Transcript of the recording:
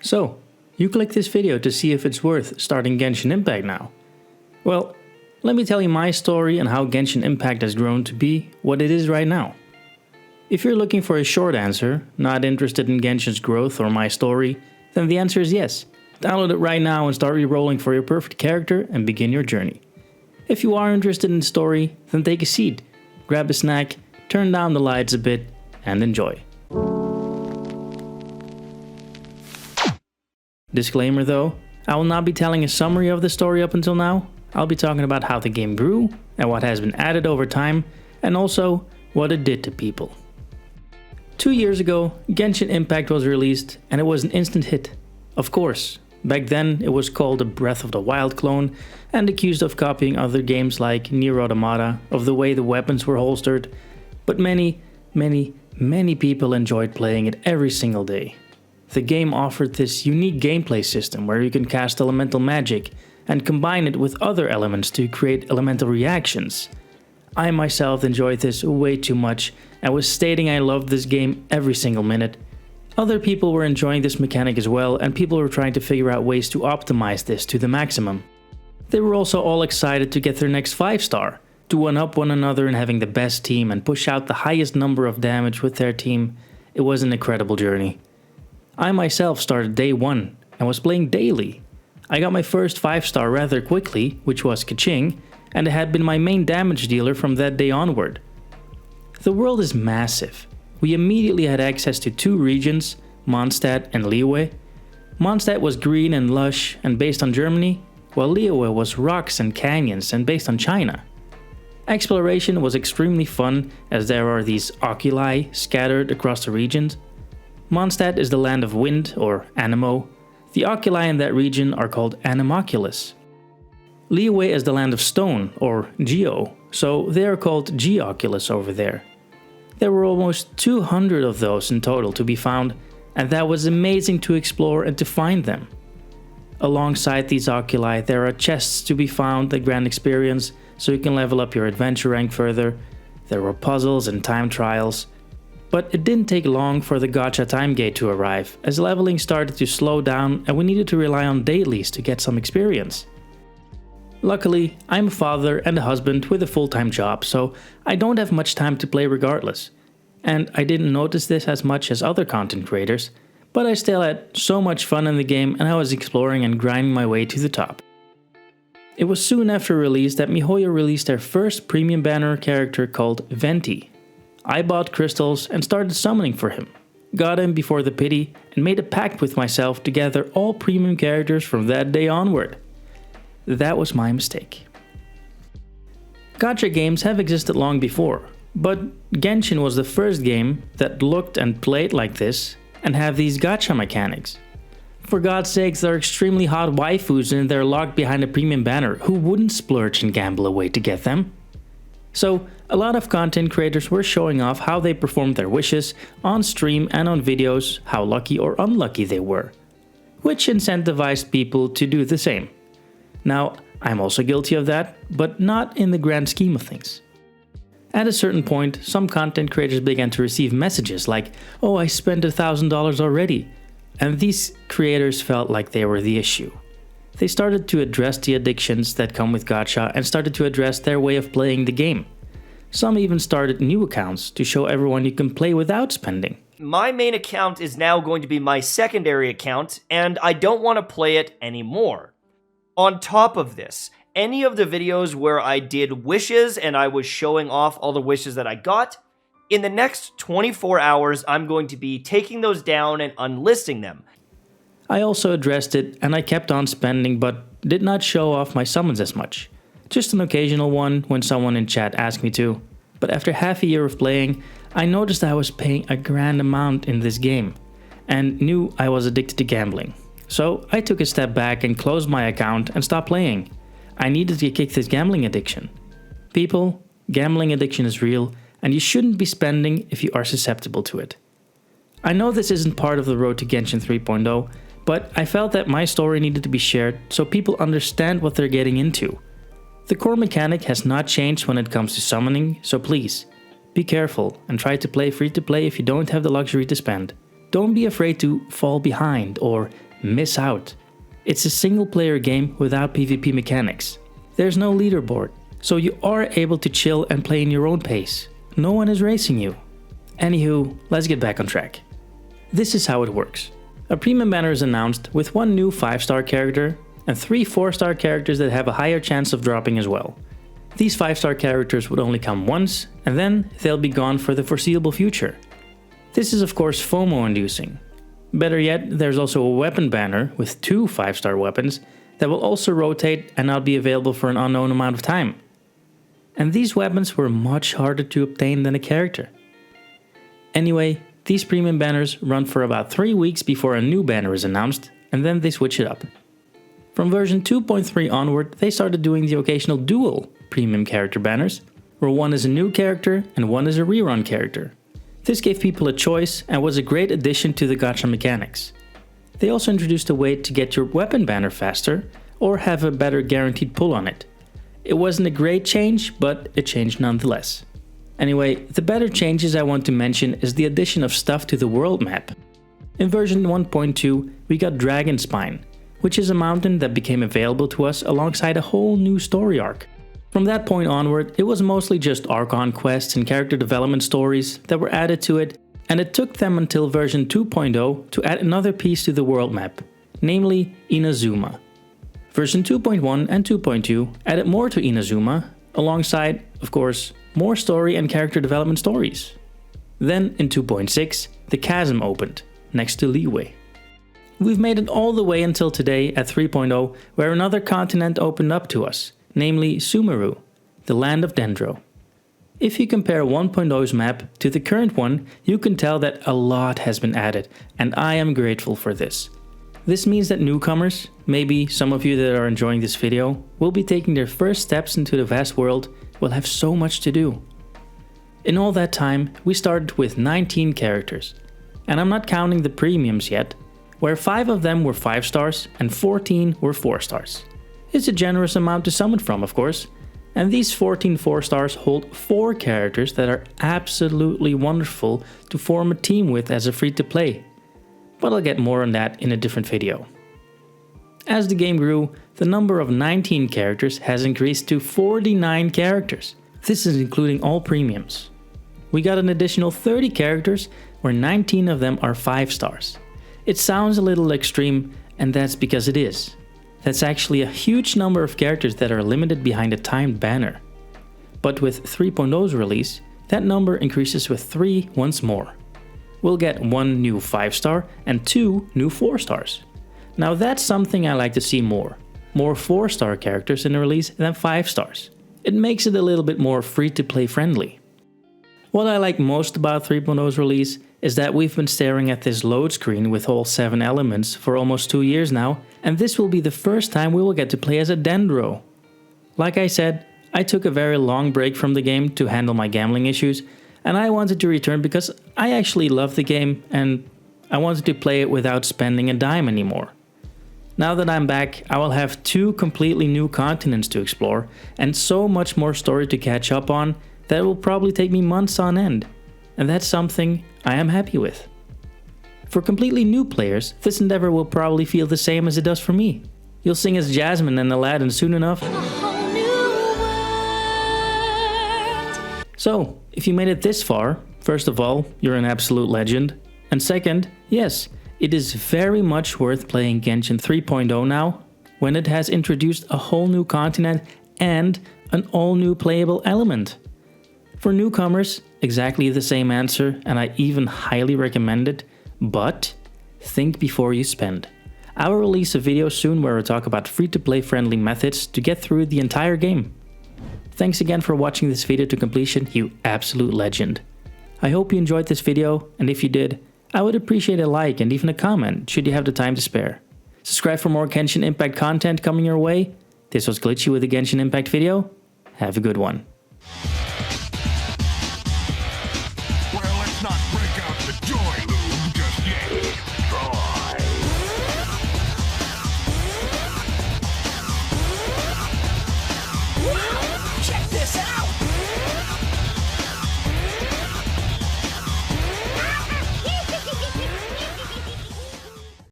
So, you clicked this video to see if it's worth starting Genshin Impact now. Well, let me tell you my story and how Genshin Impact has grown to be what it is right now. If you're looking for a short answer, not interested in Genshin's growth or my story, then the answer is yes. Download it right now and start re-rolling for your perfect character and begin your journey. If you are interested in the story, then take a seat, grab a snack, turn down the lights a bit, and enjoy. Disclaimer though, I will not be telling a summary of the story up until now. I'll be talking about how the game grew and what has been added over time, and also what it did to people. 2 years ago, Genshin Impact was released and it was an instant hit. Of course, back then it was called a Breath of the Wild clone and accused of copying other games like Nier Automata of the way the weapons were holstered, but many people enjoyed playing it every single day. The game offered this unique gameplay system where you can cast elemental magic and combine it with other elements to create elemental reactions. I myself enjoyed this way too much and was stating I loved this game every single minute. Other people were enjoying this mechanic as well, and people were trying to figure out ways to optimize this to the maximum. They were also all excited to get their next 5-star, to one-up one another in having the best team and push out the highest number of damage with their team. It was an incredible journey. I myself started day 1 and was playing daily. I got my first 5-star rather quickly, which was Kaching, and it had been my main damage dealer from that day onward. The world is massive. We immediately had access to 2 regions, Mondstadt and Liyue. Mondstadt was green and lush and based on Germany, while Liyue was rocks and canyons and based on China. Exploration was extremely fun as there are these oculi scattered across the regions. Mondstadt is the land of wind, or Anemo. The oculi in that region are called Anemoculus. Liyue is the land of stone, or Geo, so they are called Geoculus over there. There were almost 200 of those in total to be found, and that was amazing to explore and to find them. Alongside these oculi, there are chests to be found that grant experience, so you can level up your adventure rank further. There were puzzles and time trials. But it didn't take long for the Gacha time gate to arrive, as leveling started to slow down and we needed to rely on dailies to get some experience. Luckily, I'm a father and a husband with a full-time job, so I don't have much time to play regardless. And I didn't notice this as much as other content creators, but I still had so much fun in the game and I was exploring and grinding my way to the top. It was soon after release that MiHoYo released their first premium banner character called Venti. I bought crystals and started summoning for him, got him before the pity, and made a pact with myself to gather all premium characters from that day onward. That was my mistake. Gacha games have existed long before, but Genshin was the first game that looked and played like this and have these gacha mechanics. For God's sakes, there are extremely hot waifus and they're locked behind a premium banner. Who wouldn't splurge and gamble away to get them? So, a lot of content creators were showing off how they performed their wishes on stream and on videos, how lucky or unlucky they were, which incentivized people to do the same. Now, I'm also guilty of that, but not in the grand scheme of things. At a certain point, some content creators began to receive messages like, "Oh, I spent $1,000 already," and these creators felt like they were the issue. They started to address the addictions that come with Gacha and started to address their way of playing the game. Some even started new accounts to show everyone you can play without spending. My main account is now going to be my secondary account, and I don't want to play it anymore. On top of this, any of the videos where I did wishes and I was showing off all the wishes that I got, in the next 24 hours, I'm going to be taking those down and unlisting them. I also addressed it and I kept on spending but did not show off my summons as much. Just an occasional one when someone in chat asked me to. But after half a year of playing, I noticed I was paying a grand amount in this game and knew I was addicted to gambling. So I took a step back and closed my account and stopped playing. I needed to kick this gambling addiction. People, gambling addiction is real and you shouldn't be spending if you are susceptible to it. I know this isn't part of the road to Genshin 3.0, but I felt that my story needed to be shared so people understand what they're getting into. The core mechanic has not changed when it comes to summoning, so please, be careful and try to play free to play if you don't have the luxury to spend. Don't be afraid to fall behind or miss out. It's a single player game without PvP mechanics. There's no leaderboard, so you are able to chill and play in your own pace. No one is racing you. Anywho, let's get back on track. This is how it works. A premium banner is announced with one new 5-star character and 3 4-star characters that have a higher chance of dropping as well. These 5-star characters would only come once and then they'll be gone for the foreseeable future. This is of course FOMO inducing. Better yet, there's also a weapon banner with 2 5-star weapons that will also rotate and not be available for an unknown amount of time. And these weapons were much harder to obtain than a character. Anyway, these premium banners run for about 3 weeks before a new banner is announced, and then they switch it up. From version 2.3 onward, they started doing the occasional dual premium character banners, where one is a new character and one is a rerun character. This gave people a choice and was a great addition to the gacha mechanics. They also introduced a way to get your weapon banner faster or have a better guaranteed pull on it. It wasn't a great change, but a change nonetheless. Anyway, the better changes I want to mention is the addition of stuff to the world map. In version 1.2 we got Dragon Spine, which is a mountain that became available to us alongside a whole new story arc. From that point onward, it was mostly just Archon quests and character development stories that were added to it, and it took them until version 2.0 to add another piece to the world map, namely Inazuma. Version 2.1 and 2.2 added more to Inazuma, alongside, of course, more story and character development stories. Then in 2.6, the chasm opened, next to Liyue. We've made it all the way until today at 3.0, where another continent opened up to us, namely Sumeru, the land of Dendro. If you compare 1.0's map to the current one, you can tell that a lot has been added, and I am grateful for this. This means that newcomers, maybe some of you that are enjoying this video, will be taking their first steps into the vast world, will have so much to do. In all that time, we started with 19 characters, and I'm not counting the premiums yet, where 5 of them were 5 stars and 14 were 4 stars. It's a generous amount to summon from, of course, and these 14 4 stars hold 4 characters that are absolutely wonderful to form a team with as a free-to-play. But I'll get more on that in a different video. As the game grew, the number of 19 characters has increased to 49 characters. This is including all premiums. We got an additional 30 characters, where 19 of them are 5 stars. It sounds a little extreme, and that's because it is. That's actually a huge number of characters that are limited behind a timed banner. But with 3.0's release, that number increases with 3 once more. We'll get 1 new 5-star and 2 new 4 stars. Now that's something I like to see more. More 4-star characters in the release than 5 stars. It makes it a little bit more free-to-play friendly. What I like most about 3.0's release is that we've been staring at this load screen with all 7 elements for almost 2 years now, and this will be the first time we will get to play as a Dendro. Like I said, I took a very long break from the game to handle my gambling issues, and I wanted to return because I actually love the game and I wanted to play it without spending a dime anymore. Now that I'm back, I will have 2 completely new continents to explore and so much more story to catch up on that it will probably take me months on end. And that's something I am happy with. For completely new players, this endeavor will probably feel the same as it does for me. You'll sing as Jasmine and Aladdin soon enough. So, if you made it this far, first of all, you're an absolute legend. And second, yes, it is very much worth playing Genshin 3.0 now, when it has introduced a whole new continent and an all new playable element. For newcomers, exactly the same answer, and I even highly recommend it, but think before you spend. I will release a video soon where I talk about free-to-play friendly methods to get through the entire game. Thanks again for watching this video to completion, you absolute legend. I hope you enjoyed this video, and if you did, I would appreciate a like and even a comment should you have the time to spare. Subscribe for more Genshin Impact content coming your way. This was Glitchy with a Genshin Impact video. Have a good one.